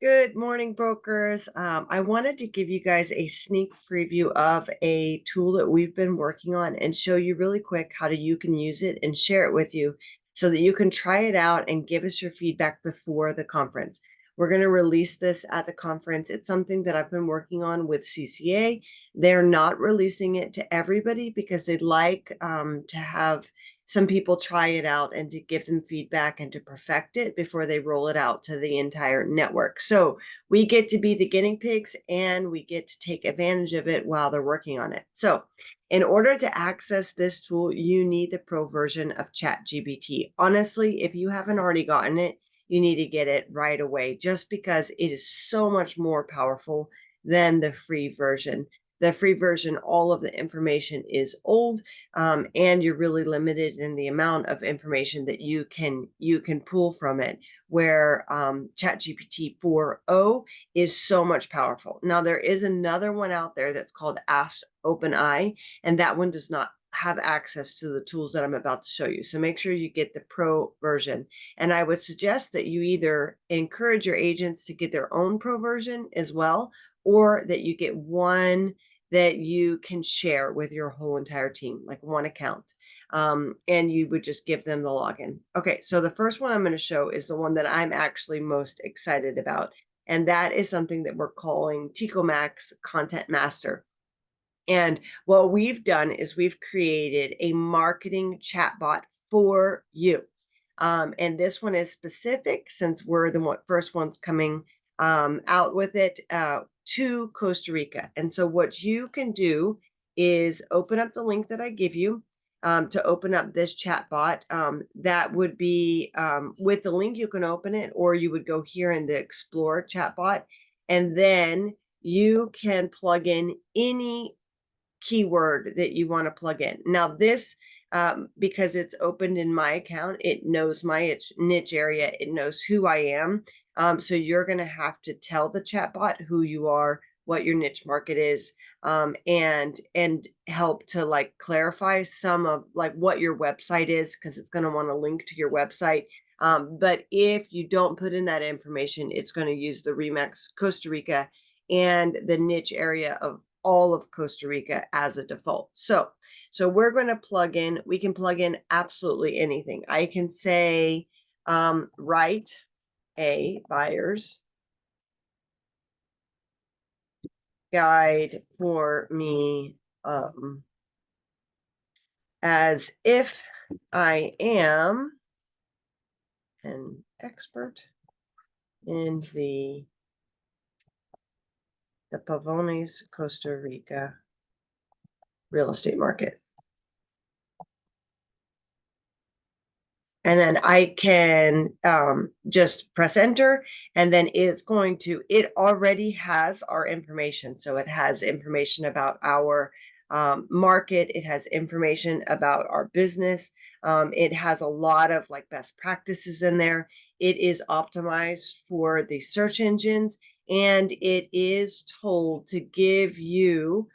Good morning, brokers. I wanted to give you guys a sneak preview of a tool that we've been working on and show you really quick how you can use it and share it with you so that you can try it out and give us your feedback before the conference. We're going to release this at the conference. It's something that I've been working on with CCA. They're not releasing it to everybody because they'd like to have some people try it out and to give them feedback and to perfect it before they roll it out to the entire network. So we get to be the guinea pigs and we get to take advantage of it while they're working on it. So in order to access this tool, you need the pro version of ChatGPT. Honestly, if you haven't already gotten it, you need to get it right away just because it is so much more powerful than the free version. The free version, all of the information is old, and you're really limited in the amount of information that you can pull from it. Where ChatGPT 4.0 is so much powerful. Now there is another one out there that's called Ask OpenAI, and that one does not have access to the tools that I'm about to show you. So make sure you get the pro version. And I would suggest that you either encourage your agents to get their own pro version as well, or that you get one that you can share with your whole entire team, like one account. And you would just give them the login. Okay, so the first one I'm going to show is the one that I'm actually most excited about. And that is something that we're calling TicoMax Content Master. And what we've done is we've created a marketing chatbot for you. And this one is specific since we're the first ones coming out with it to Costa Rica. And so what you can do is open up the link that I give you to open up this chatbot. That would be with the link, you can open it, or you would go here in the Explore chatbot, and then you can plug in any keyword that you want to plug in. Now this, because it's opened in my account, it knows my niche area, it knows who I am. So you're going to have to tell the chatbot who you are, what your niche market is, and help to like clarify some of like what your website is, because it's going to want to link to your website. But if you don't put in that information, it's going to use the REMAX Costa Rica and the niche area of all of Costa Rica as a default. So we're going to plug in, we can plug in absolutely anything. I can say, write a buyer's guide for me, as if I am an expert in the Pavones, Costa Rica real estate market. And then I can just press enter, and then it already has our information. So it has information about our market. It has information about our business. It has a lot of like best practices in there. It is optimized for the search engines, and it is told to give you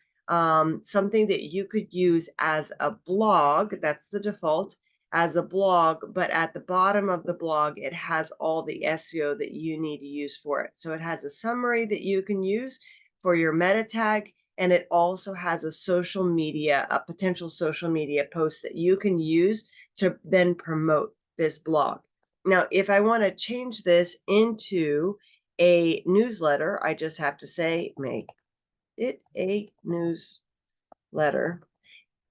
something that you could use as a blog. That's the default, as a blog, but at the bottom of the blog, it has all the SEO that you need to use for it. So it has a summary that you can use for your meta tag, and it also has a potential social media post that you can use to then promote this blog. Now, if I want to change this into a newsletter, I just have to say, make it a newsletter,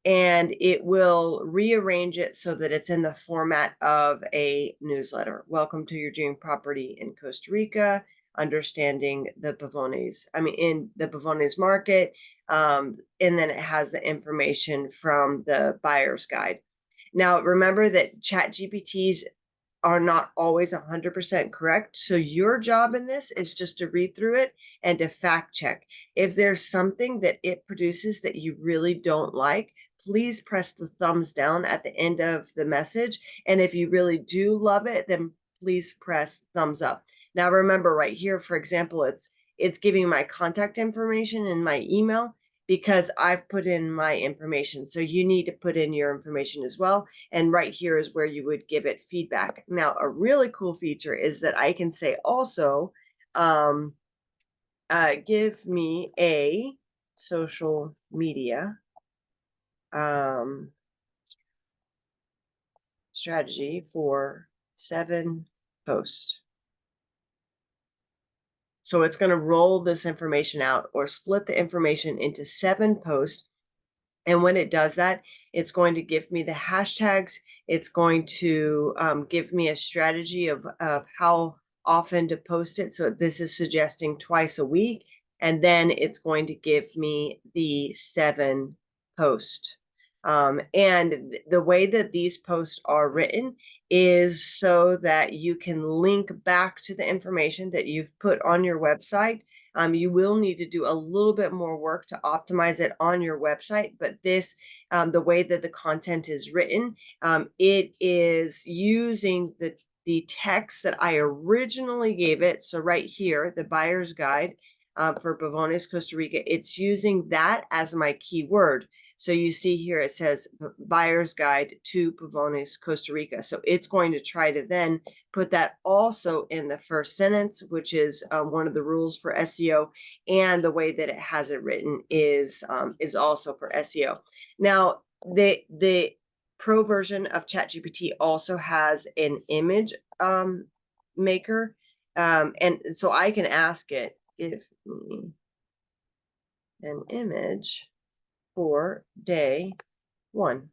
and it will rearrange it so that it's in the format of a newsletter. Welcome to your dream property in Costa Rica, understanding the in the Pavones market. And then it has the information from the buyer's guide. Now, remember that ChatGPTs are not always 100% correct. So your job in this is just to read through it and to fact check. If there's something that it produces that you really don't like, please press the thumbs down at the end of the message. And if you really do love it, then please press thumbs up. Now, remember right here, for example, it's giving my contact information and my email because I've put in my information. So you need to put in your information as well. And right here is where you would give it feedback. Now, a really cool feature is that I can say also, Give me a social media um, strategy for 7 posts. So it's going to roll this information out or split the information into 7 posts. And when it does that, it's going to give me the hashtags. It's going to give me a strategy of how often to post it. So this is suggesting twice a week. And then it's going to give me the 7 post. And the way that these posts are written is so that you can link back to the information that you've put on your website. You will need to do a little bit more work to optimize it on your website, but the way that the content is written, it is using the text that I originally gave it. So right here, the buyer's guide for Pavones, Costa Rica, it's using that as my keyword. So you see here, it says buyer's guide to Pavones, Costa Rica. So it's going to try to then put that also in the first sentence, which is one of the rules for SEO. And the way that it has it written is also for SEO. Now, the pro version of ChatGPT also has an image maker. And so I can ask it, give me an image for day 1.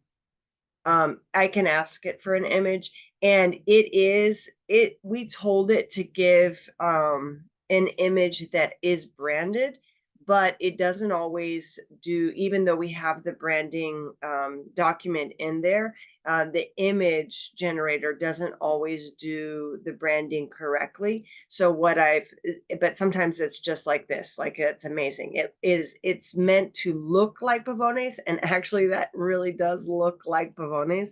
I can ask it for an image, and we told it to give an image that is branded, but it doesn't always do, even though we have the branding document in there, the image generator doesn't always do the branding correctly. So but sometimes it's just like this, like it's amazing. It's meant to look like Pavones, and actually that really does look like Pavones.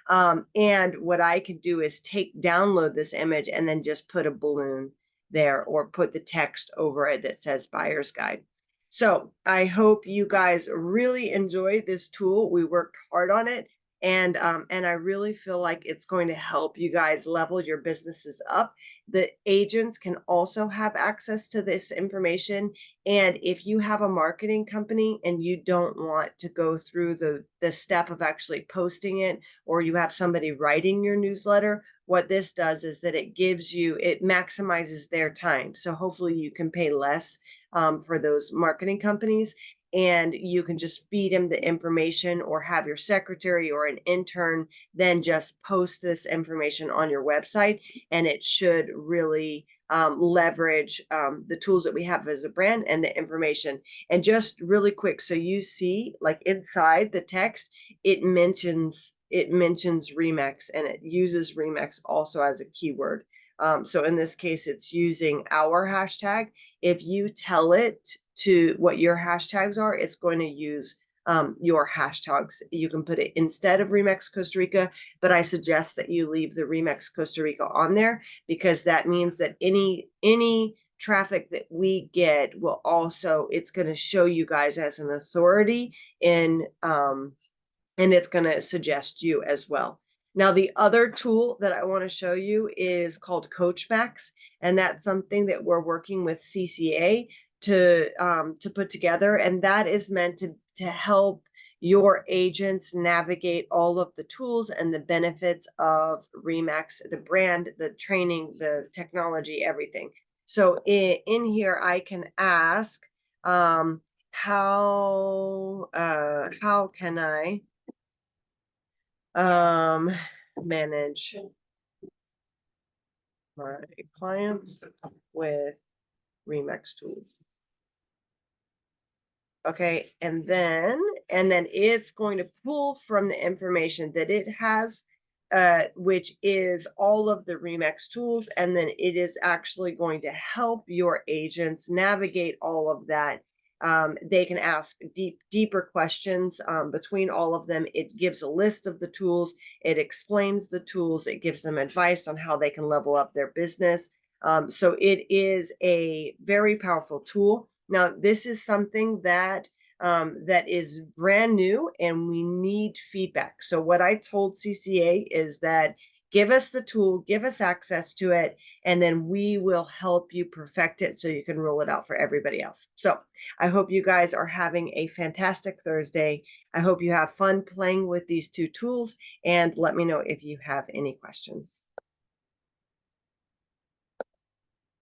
And what I could do is download this image and then just put a balloon there or put the text over it that says buyer's guide. So I hope you guys really enjoy this tool. We worked hard on it, and I really feel like it's going to help you guys level your businesses up. The agents can also have access to this information, and if you have a marketing company and you don't want to go through the step of actually posting it, or you have somebody writing your newsletter, what this does is that it maximizes their time. So hopefully you can pay less for those marketing companies, and you can just feed them the information, or have your secretary or an intern then just post this information on your website, and it should really leverage the tools that we have as a brand and the information. And just really quick, so you see, like inside the text, it mentions REMAX, and it uses REMAX also as a keyword. So in this case, it's using our hashtag. If you tell it to what your hashtags are, it's going to use your hashtags. You can put it instead of REMAX Costa Rica, but I suggest that you leave the REMAX Costa Rica on there, because that means that any traffic that we get will also, it's going to show you guys as an authority in and it's going to suggest you as well. Now, the other tool that I want to show you is called CoachMax, and that's something that we're working with CCA to put together, and that is meant to help your agents navigate all of the tools and the benefits of REMAX, the brand, the training, the technology, everything. So in here, I can ask, how can I manage my clients with REMAX tools? Okay, and then it's going to pull from the information that it has, which is all of the REMAX tools, and then it is actually going to help your agents navigate all of that. They can ask deeper questions between all of them. It gives a list of the tools. It explains the tools. It gives them advice on how they can level up their business. So it is a very powerful tool. Now, this is something that is brand new, and we need feedback. So what I told CCA is that, Give us the tool, give us access to it, and then we will help you perfect it so you can roll it out for everybody else. So I hope you guys are having a fantastic Thursday. I hope you have fun playing with these two tools, and let me know if you have any questions.